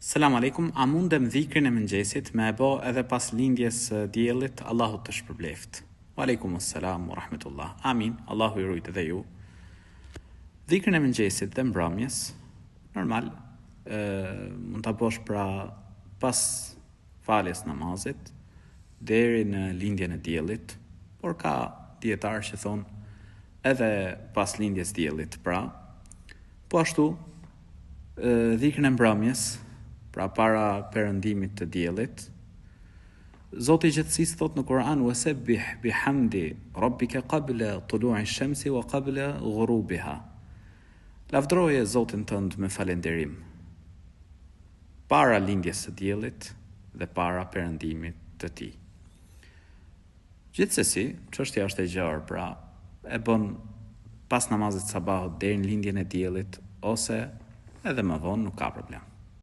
Selam aleikum, a mundem dhikrin e mëngjesit me e bë edhe pas lindjes së diellit, Allahu të shpërbleft. Wa alaikumus salam wa rahmatullah. Amin, Allahu ju rujt edhe ju. Dhikrin e mëngjesit dhe mbrëmjes, normal, mund ta bësh pra pas faljes namazit deri në lindjen e diellit, por ka dietar që thonë edhe pas lindjes diellit, pra po ashtu dhikrin e mbrëmjes, pra para perëndimit të diellit, Zoti i Gjëtësisë thot në Kur'an: "Wasabbih bihamdi rabbika qabla tulu'i ash-shamsi wa qabla ghurubiha." Lavdroje Zotin tënd me falënderim para lindjes së diellit dhe para perëndimit të tij. Gjithsesi, çështja është e gjerë, pra e bën pas namazit sabahut deri në lindjen e diellit ose edhe më vonë, nuk ka problem.